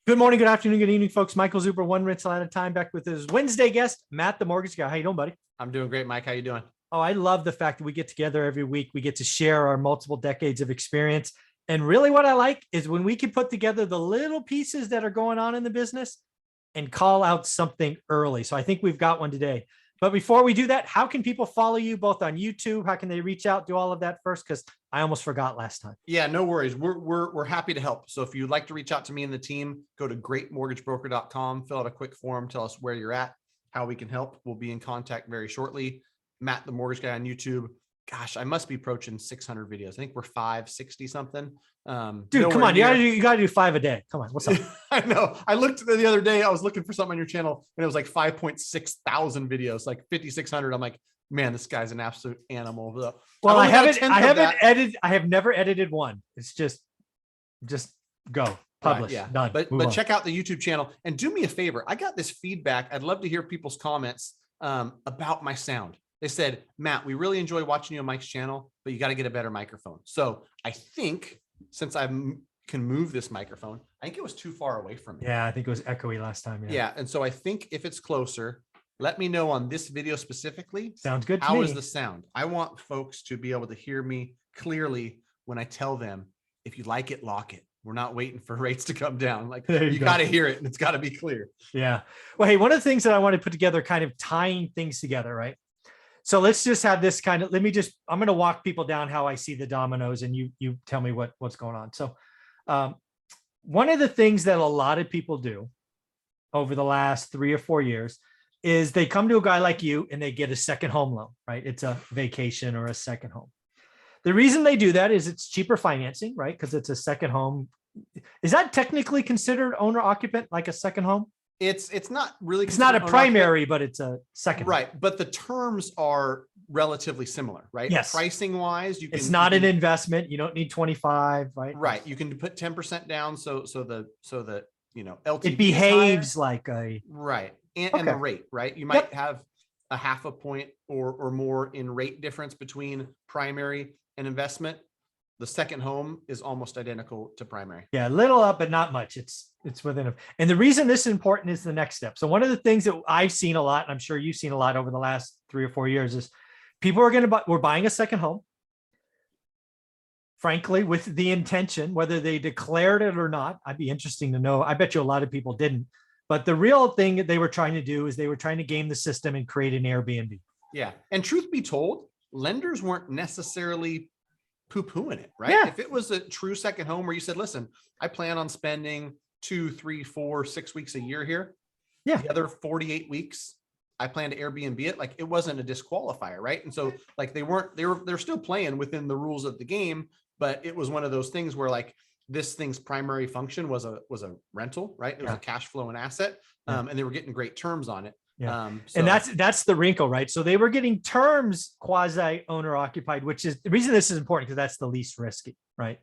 Good morning, good afternoon, good evening, folks. Michael Zuber, one rental at a time, back with his Wednesday guest, Matt, the mortgage guy. How you doing, buddy? I'm doing great, Mike. How you doing? Oh, I love the fact that we get together every week. We get to share our multiple decades of experience. And really what I like is when we can put together the little pieces that are going on in the business and call out something early. So I think we've got one today. But before we do that, how can people follow you both on YouTube? How can they reach out? Do all of that first, because I almost forgot last time. Yeah, no worries. We're happy to help. So if you'd like to reach out to me and the team, go to greatmortgagebroker.com, fill out a quick form, tell us where you're at, how we can help. We'll be in contact very shortly. Matt, the mortgage guy on YouTube. Gosh, I must be approaching 600 videos. I think we're 560 something. Dude, come on. You gotta do 5 a day. Come on. What's up? I know. I looked the other day, I was looking for something on your channel and it was like 5.6 thousand videos, like 5,600. I'm like, man, this guy's an absolute animal. Well, I have never edited one. It's just go publish. Yeah. Done. But check out the YouTube channel and do me a favor. I got this feedback. I'd love to hear people's comments about my sound. They said, Matt, we really enjoy watching you on Mike's channel, but you got to get a better microphone. So I think since I can move this microphone, I think it was too far away from me. Yeah, I think it was echoey last time. Yeah. And so I think if it's closer, let me know on this video specifically. Sounds good to me. How me. is the sound? I want folks to be able to hear me clearly when I tell them, if you like it, lock it. We're not waiting for rates to come down. Like you got to hear it and it's got to be clear. Yeah. Well, hey, one of the things that I want to put together, kind of tying things together, right? So let's just have this kind of, I'm going to walk people down how I see the dominoes and you tell me what's going on. So one of the things that a lot of people do over the last 3 or 4 years is they come to a guy like you and they get a second home loan, right? It's a vacation or a second home. The reason they do that is it's cheaper financing, right? Because it's a second home. Is that technically considered owner occupant, like a second home? It's not really. It's not a primary, but it's a second. Right. But the terms are relatively similar, right? Yes. Pricing wise, it's not an investment. You don't need 25, right? Right. You can put 10% down. So the LTV it behaves like a right. And the rate, right? You might have a half a point or more in rate difference between primary and investment. The second home is almost identical to primary. Yeah, a little up, but not much. It's within a, and the reason this is important is the next step. So one of the things that I've seen a lot, and I'm sure you've seen a lot over the last 3 or 4 years, is people are we're buying a second home, frankly, with the intention, whether they declared it or not. I'd be interesting to know. I bet you a lot of people didn't. But the real thing that they were trying to do is they were trying to game the system and create an AirBnB. Yeah. And truth be told, lenders weren't necessarily poo-pooing it, right? Yeah. If it was a true second home where you said, listen, I plan on spending 2, 3, 4, 6 weeks a year here. Yeah. The other 48 weeks, I plan to Airbnb it. Like it wasn't a disqualifier, right? And so like they're still playing within the rules of the game, but it was one of those things where like this thing's primary function was a rental, right? It was a cash flow and asset. And they were getting great terms on it. Yeah. And that's the wrinkle, right? So they were getting terms quasi owner occupied, which is the reason this is important, because that's the least risky, right?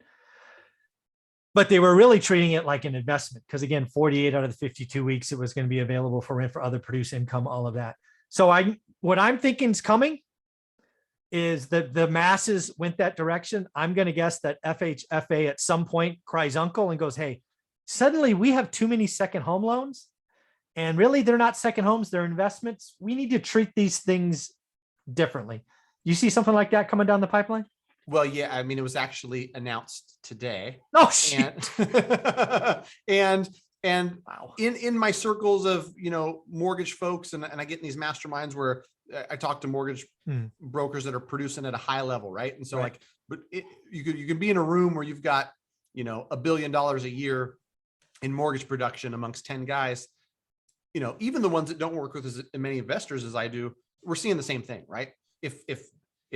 But they were really treating it like an investment, because again, 48 out of the 52 weeks, it was going to be available for rent, for other produce income, all of that. So what I'm thinking is coming is that the masses went that direction. I'm going to guess that FHFA at some point cries uncle and goes, hey, suddenly we have too many second home loans. And really, they're not second homes, they're investments. We need to treat these things differently. You see something like that coming down the pipeline? Well, yeah, I mean, it was actually announced today. Oh, shit. And wow. In my circles of, mortgage folks, and I get in these masterminds where I talk to mortgage brokers that are producing at a high level, right? And so you can be in a room where you've got, $1 billion a year in mortgage production amongst 10 guys. Even the ones that don't work with as many investors as I do, we're seeing the same thing, right? If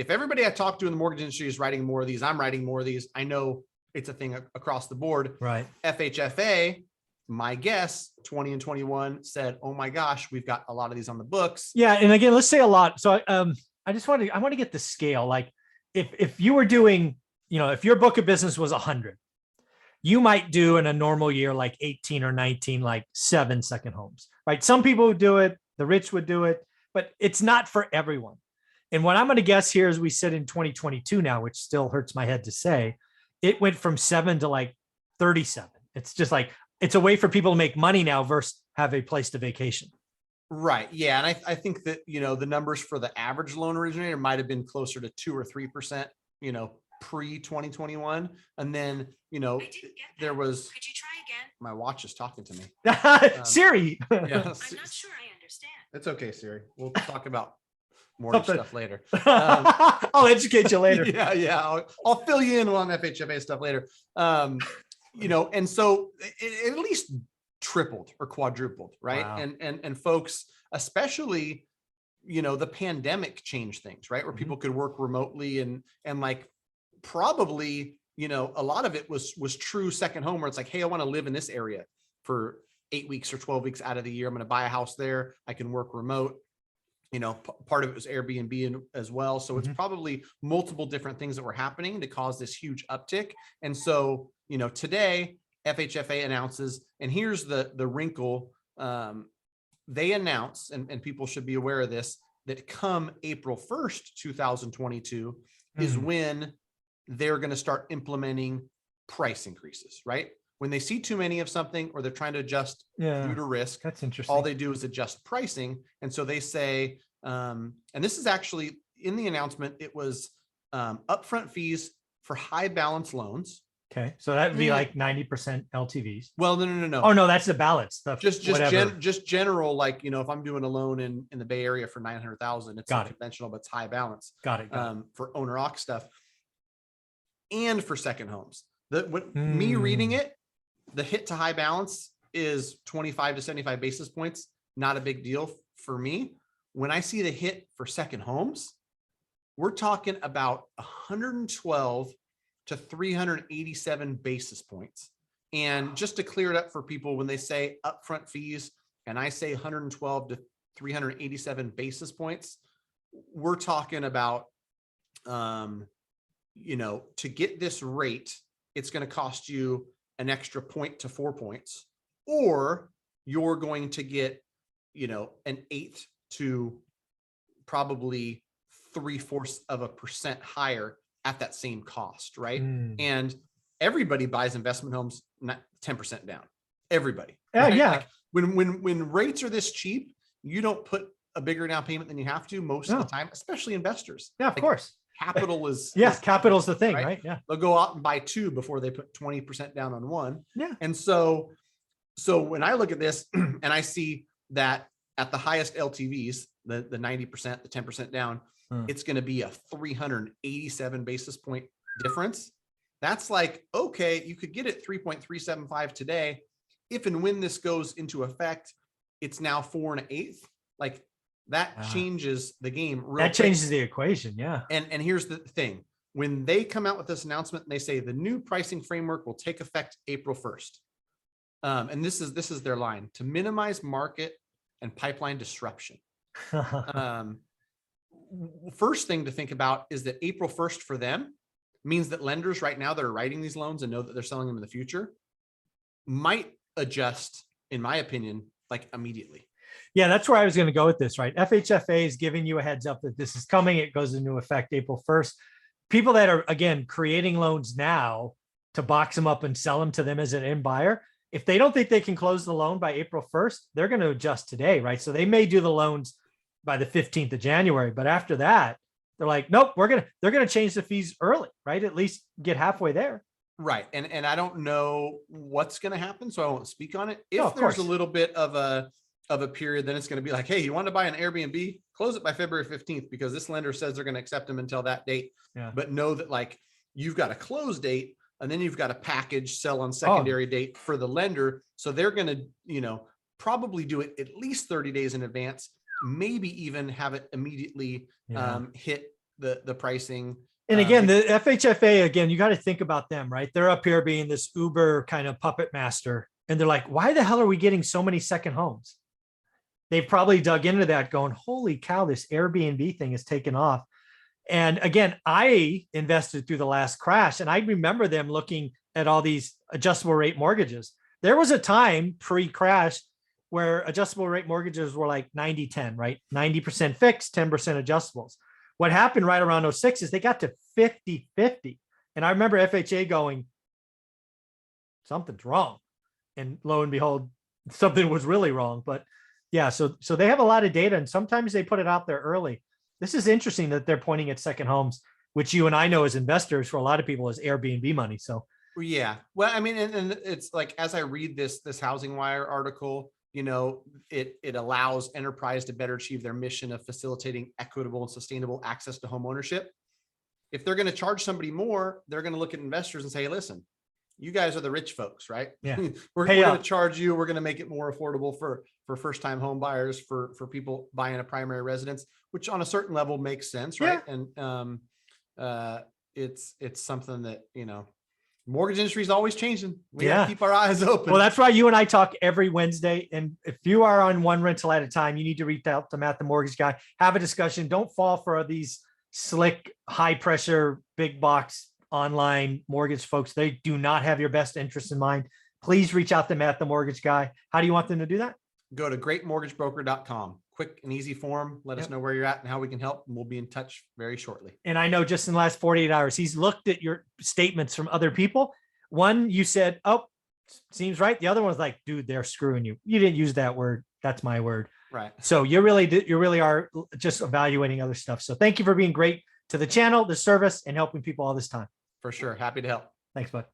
everybody I talk to in the mortgage industry is writing more of these, I'm writing more of these. I know it's a thing across the board. Right. FHFA, my guess, 20 and 21 said, oh my gosh, we've got a lot of these on the books. Yeah. And again, let's say a lot. So I want to get the scale. Like if you were doing, if your book of business was 100, you might do in a normal year, like 18 or 19, like 7 second homes, right? Some people would do it. The rich would do it, but it's not for everyone. And what I'm going to guess here as we sit in 2022 now, which still hurts my head to say, it went from 7 to like 37. It's just like, it's a way for people to make money now versus have a place to vacation. Right. Yeah. And I think that, the numbers for the average loan originator might've been closer to 2 or 3%, pre 2021. And then, there was, could you try again? my watch is talking to me. Siri. Yeah, I'm not sure I understand. it's okay, Siri. We'll talk about more Something. stuff later. I'll educate you later. Yeah. I'll fill you in on FHFA stuff later. And so it at least tripled or quadrupled, right? Wow. And folks, especially, the pandemic changed things, right? Where people could work remotely and like probably, a lot of it was true second home, where it's like, hey, I want to live in this area for 8 weeks or 12 weeks out of the year. I'm going to buy a house there. I can work remote. Part of it was Airbnb as well. So it's probably multiple different things that were happening to cause this huge uptick. And so, today FHFA announces, and here's the wrinkle. They announce, and people should be aware of this, that come April 1st, 2022 is when they're going to start implementing price increases, right? When they see too many of something, or they're trying to adjust due to risk, That's interesting. all they do is adjust pricing. And so they say, and this is actually in the announcement, it was upfront fees for high balance loans. Okay. So that'd be like 90% LTVs. Well, no. Oh no, that's the ballot stuff. Just whatever. just general, like, if I'm doing a loan in the Bay Area for 900,000, it's conventional, but it's high balance. Got it. For owner occ stuff and for second homes. Me reading it, the hit to high balance is 25 to 75 basis points. Not a big deal for me. When I see the hit for second homes, we're talking about 112 to 387 basis points. And just to clear it up for people, when they say upfront fees and I say 112 to 387 basis points, we're talking about, to get this rate, it's going to cost you an extra 0.2 to 4 points, or you're going to get, an 1/8 to probably 0.75% higher at that same cost, right? And everybody buys investment homes not 10% down. Everybody. Right? Yeah. Like when rates are this cheap, you don't put a bigger down payment than you have to most of the time, especially investors. Yeah, of course. Capital is capital's the thing, right? Yeah. They'll go out and buy 2 before they put 20% down on 1. Yeah. And so when I look at this and I see that at the highest LTVs, the 90%, the 10% down, it's going to be a 387 basis point difference. That's like, okay, you could get it 3.375 today. If and when this goes into effect, it's now 4 1/8. Like that changes the game. That changes the equation. Yeah. And here's the thing. When they come out with this announcement and they say the new pricing framework will take effect April 1st. And this is their line: to minimize market and pipeline disruption. First thing to think about is that April 1st for them means that lenders right now that are writing these loans and know that they're selling them in the future might adjust, in my opinion, like immediately. Yeah, that's where I was going to go with this, right? FHFA is giving you a heads up that this is coming. It goes into effect April 1st. People that are, again, creating loans now to box them up and sell them to them as an end buyer, if they don't think they can close the loan by April 1st, they're going to adjust today, right? So they may do the loans by the 15th of January, but after that, they're like, nope, they're going to change the fees early, right? At least get halfway there. Right. And I don't know what's going to happen, so I won't speak on it. If No, of there's course. a little bit of a period, then it's going to be like, hey, you want to buy an Airbnb, close it by February 15th, because this lender says they're going to accept them until that date. Yeah. But know that like you've got a close date, and then you've got a package sell on secondary date for the lender. So they're going to, probably do it at least 30 days in advance, maybe even have it immediately hit the pricing. And again, the FHFA, again, you got to think about them, right? They're up here being this Uber kind of puppet master. And they're like, why the hell are we getting so many second homes? They've probably dug into that going, holy cow, this Airbnb thing is taken off. And again, I invested through the last crash, and I remember them looking at all these adjustable rate mortgages. There was a time pre-crash where adjustable rate mortgages were like 90-10, right? 90% fixed, 10% adjustables. What happened right around 06 is they got to 50-50. And I remember FHA going, something's wrong. and lo and behold, something was really wrong. But yeah, so they have a lot of data, and sometimes they put it out there early. This is interesting that they're pointing at second homes, which you and I know as investors, for a lot of people, is Airbnb money. So Yeah. Well, I mean, and it's like, as I read this Housing Wire article, you know, it allows enterprise to better achieve their mission of facilitating equitable and sustainable access to home ownership. If they're going to charge somebody more, they're going to look at investors and say, hey, listen, you guys are the rich folks, right? Yeah. we're Pay going up. to charge you. We're going to make it more affordable for first-time home buyers, for people buying a primary residence, which on a certain level makes sense, right? And it's something that, you know, mortgage industry is always changing. We got to keep our eyes open. Well, that's why you and I talk every Wednesday. And if you are on one rental at a time, you need to reach out to Matt, the mortgage guy, have a discussion. Don't fall for these slick, high pressure, big box online mortgage folks. They do not have your best interest in mind. Please reach out to Matt, the mortgage guy. How do you want them to do that? Go to greatmortgagebroker.com. Quick and easy form. Let us know where you're at and how we can help. And we'll be in touch very shortly. And I know just in the last 48 hours, he's looked at your statements from other people. One, you said, oh, seems right. The other one's like, dude, they're screwing you. You didn't use that word. That's my word. Right. So you really are just evaluating other stuff. So thank you for being great to the channel, the service, and helping people all this time. For sure. Happy to help. Thanks, bud.